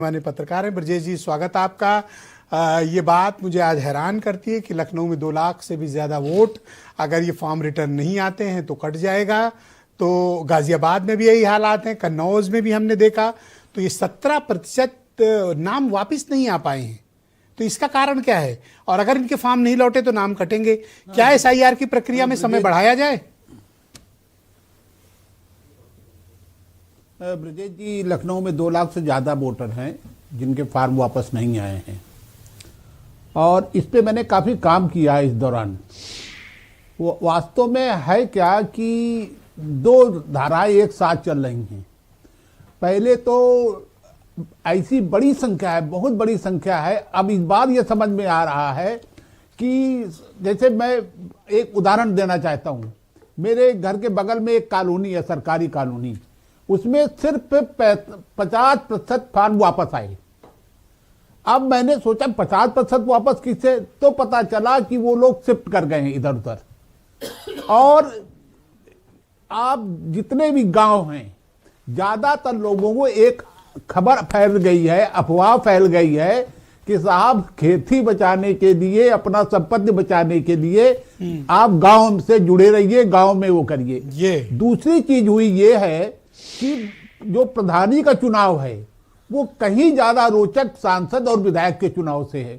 माननीय पत्रकार हैं ब्रजेश जी, स्वागत आपका। ये बात मुझे आज हैरान करती है कि लखनऊ में 2 लाख से भी ज़्यादा वोट अगर ये फॉर्म रिटर्न नहीं आते हैं तो कट जाएगा। तो गाजियाबाद में भी यही हालात हैं, कन्नौज में भी हमने देखा। तो ये 17% नाम वापस नहीं आ पाए हैं। तो इसका कारण क्या है? और अगर इनके फॉर्म नहीं लौटे तो नाम कटेंगे। क्या SIR की प्रक्रिया में समय बढ़ाया जाए? ब्रजेश जी, लखनऊ में 2 लाख से ज़्यादा वोटर हैं जिनके फार्म वापस नहीं आए हैं और इस पे मैंने काफ़ी काम किया है इस दौरान। वो वास्तव में है क्या कि 2 धाराएं एक साथ चल रही हैं। पहले तो ऐसी बड़ी संख्या है, बहुत बड़ी संख्या है। अब इस बार ये समझ में आ रहा है कि जैसे मैं एक उदाहरण देना चाहता हूँ। मेरे घर के बगल में एक कॉलोनी है, सरकारी कॉलोनी, उसमें सिर्फ 50% फार्म वापस आए। अब मैंने सोचा 50% वापस किसे, तो पता चला कि वो लोग शिफ्ट कर गए हैं इधर उधर। और आप जितने भी गांव हैं, ज्यादातर लोगों को एक खबर फैल गई है, अफवाह फैल गई है कि साहब खेती बचाने के लिए, अपना संपत्ति बचाने के लिए आप गांव से जुड़े रहिए, गांव में वो करिए। ये दूसरी चीज हुई ये है कि जो प्रधानी का चुनाव है वो कहीं ज्यादा रोचक सांसद और विधायक के चुनाव से है।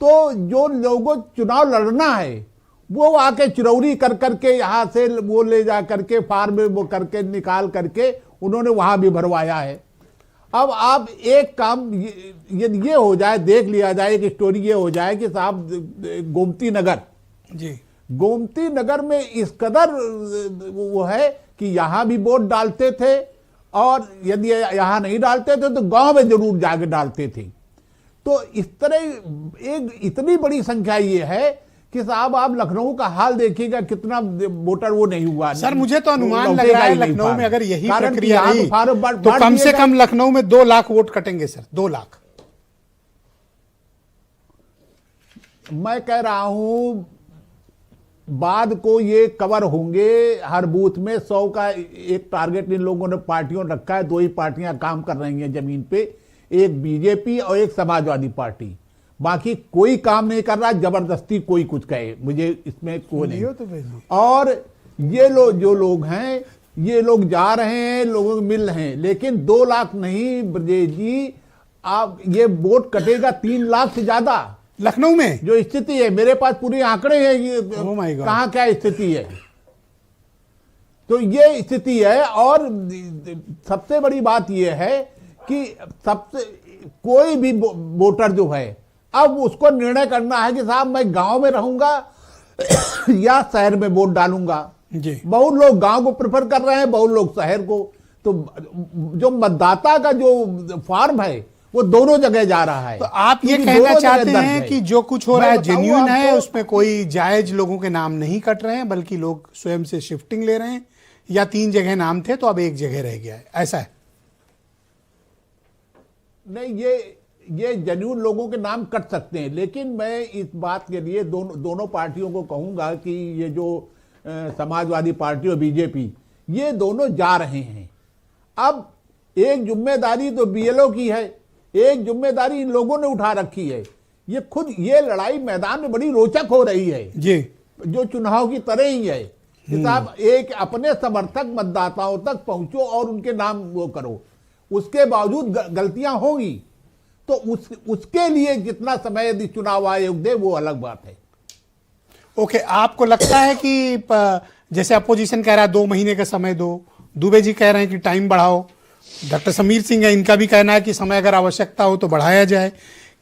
तो जो लोगों को चुनाव लड़ना है वो आके चिरौरी कर करके यहां से वो ले जा करके फार्म में वो करके निकाल करके उन्होंने वहां भी भरवाया है। अब आप एक काम ये हो जाए, देख लिया जाए, एक स्टोरी ये हो जाए कि साहब गोमती नगर जी, गोमती नगर में इस कदर वो है कि यहां भी वोट डालते थे और यदि यहां नहीं डालते थे तो गांव में जरूर जाके डालते थे। तो इस तरह एक इतनी बड़ी संख्या ये है कि साहब आप लखनऊ का हाल देखिएगा, कितना वोटर वो नहीं हुआ। सर मुझे तो अनुमान लग रहा है लखनऊ में अगर यही प्रक्रिया रही तो कम से कम लखनऊ में 2 लाख वोट कटेंगे सर, 2 लाख। मैं कह रहा हूं बाद को ये कवर होंगे। हर बूथ में 100 का एक टारगेट इन लोगों ने पार्टियों रखा है। 2 ही पार्टियां काम कर रही हैं जमीन पे, एक बीजेपी और एक समाजवादी पार्टी। बाकी कोई काम नहीं कर रहा, जबरदस्ती कोई कुछ कहे, मुझे इसमें कोई नहीं। और ये जो लोग हैं ये लोग जा रहे हैं, लोगों को मिल रहे हैं, लेकिन 2 लाख नहीं ब्रजेश जी, आप ये वोट कटेगा 3 लाख से ज्यादा लखनऊ में। जो स्थिति है, मेरे पास पूरे आंकड़े हैं ये कहां क्या स्थिति है। तो ये स्थिति है। और सबसे बड़ी बात ये है कि सबसे कोई भी वोटर जो है अब उसको निर्णय करना है कि साहब मैं गांव में रहूंगा या शहर में वोट डालूंगा जी। बहुत लोग गांव को प्रेफर कर रहे हैं, बहुत लोग शहर को। तो जो मतदाता का जो फॉर्म है वो दोनों जगह जा रहा है। तो आप ये कहना चाहते हैं कि जो कुछ हो रहा है जेन्युइन है, उसमें कोई जायज लोगों के नाम नहीं कट रहे हैं, बल्कि लोग स्वयं से शिफ्टिंग ले रहे हैं, या 3 जगह नाम थे तो अब 1 जगह रह गया है, ऐसा है? नहीं, ये जेन्युइन लोगों के नाम कट सकते हैं, लेकिन मैं इस बात के लिए दोनों पार्टियों को कहूंगा कि ये जो समाजवादी पार्टी और बीजेपी, ये दोनों जा रहे हैं। अब एक जिम्मेदारी तो BLO की है, एक जिम्मेदारी इन लोगों ने उठा रखी है। ये खुद ये लड़ाई मैदान में बड़ी रोचक हो रही है जी, जो चुनाव की तरह ही है कि साहब एक अपने समर्थक मतदाताओं तक पहुंचो और उनके नाम वो करो। उसके बावजूद गलतियां होंगी तो उसके लिए जितना समय यदि चुनाव आयोग दे वो अलग बात है। ओके, आपको लगता है कि जैसे अपोजिशन कह रहा है 2 महीने का समय दो, दुबे जी कह रहे हैं कि टाइम बढ़ाओ, डॉक्टर समीर सिंह है, इनका भी कहना है कि समय अगर आवश्यकता हो तो बढ़ाया जाए।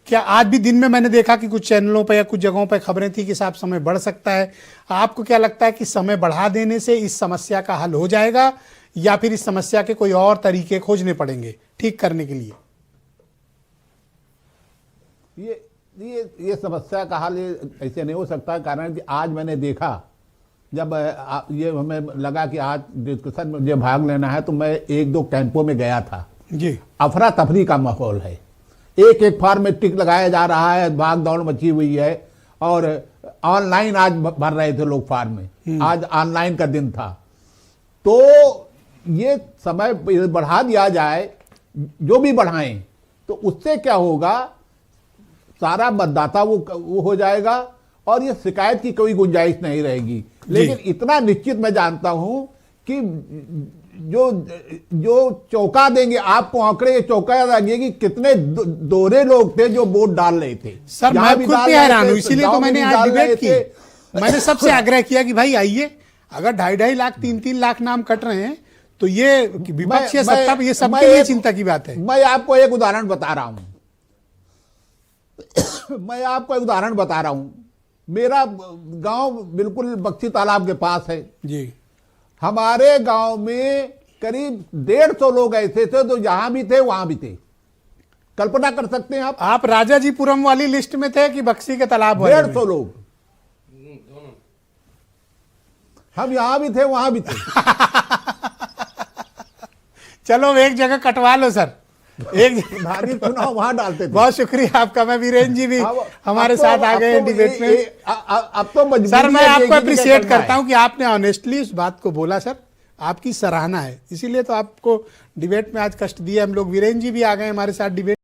क्या आज भी दिन में मैंने देखा कि कुछ चैनलों पर या कुछ जगहों पर खबरें थी कि साहब समय बढ़ सकता है। आपको क्या लगता है कि समय बढ़ा देने से इस समस्या का हल हो जाएगा, या फिर इस समस्या के कोई और तरीके खोजने पड़ेंगे ठीक करने के लिए? ये समस्या का हल ऐसे नहीं हो सकता, कारण कि आज मैंने देखा, जब ये हमें लगा कि आज डिस्कशन में मुझे भाग लेना है तो मैं 1-2 कैंपों में गया था जी। अफरा तफरी का माहौल है, एक फार्म में टिक लगाया जा रहा है, भाग दौड़ मची हुई है। और ऑनलाइन आज भर रहे थे लोग फार्म में, आज ऑनलाइन का दिन था। तो ये समय बढ़ा दिया जाए, जो भी बढ़ाएं, तो उससे क्या होगा, सारा मतदाता वो हो जाएगा और ये शिकायत की कोई गुंजाइश नहीं रहेगी। लेकिन इतना निश्चित मैं जानता हूं कि जो चौंका देंगे आपको आंकड़े, ये चौंका देंगे कि कितने दोहरे लोग थे जो वोट डाल रहे थे। सर मैं खुद भी हैरान हूं, इसीलिए तो मैंने आज डिबेट की। मैंने सबसे आग्रह किया कि भाई आइए, अगर 2.5 लाख 3 लाख नाम कट रहे हैं तो ये विपक्ष या सत्ता, ये सबके लिए चिंता की बात है। मैं आपको एक उदाहरण बता रहा हूं मैं आपको एक उदाहरण बता रहा हूं। मेरा गांव बिल्कुल बक्सी तालाब के पास है जी। हमारे गांव में करीब 150 लोग ऐसे थे जो जहां भी थे वहां भी थे। कल्पना कर सकते हैं आप राजाजीपुरम वाली लिस्ट में थे कि बक्सी के तालाब वाले? 150 लोग। हम यहां भी थे वहां भी थे। चलो एक जगह कटवा लो सर, एक धारी चुनाव वहां डालते थे। बहुत शुक्रिया आपका। मैं वीरेंद्र जी भी हमारे साथ आ गए डिबेट में। अब तो सर मैं आपको अप्रिशिएट करता हूं कि आपने ऑनेस्टली इस बात को बोला सर, आपकी सराहना है, इसीलिए तो आपको डिबेट में आज कष्ट दिया हम लोग। वीरेंद्र जी भी आ गए हमारे साथ डिबेट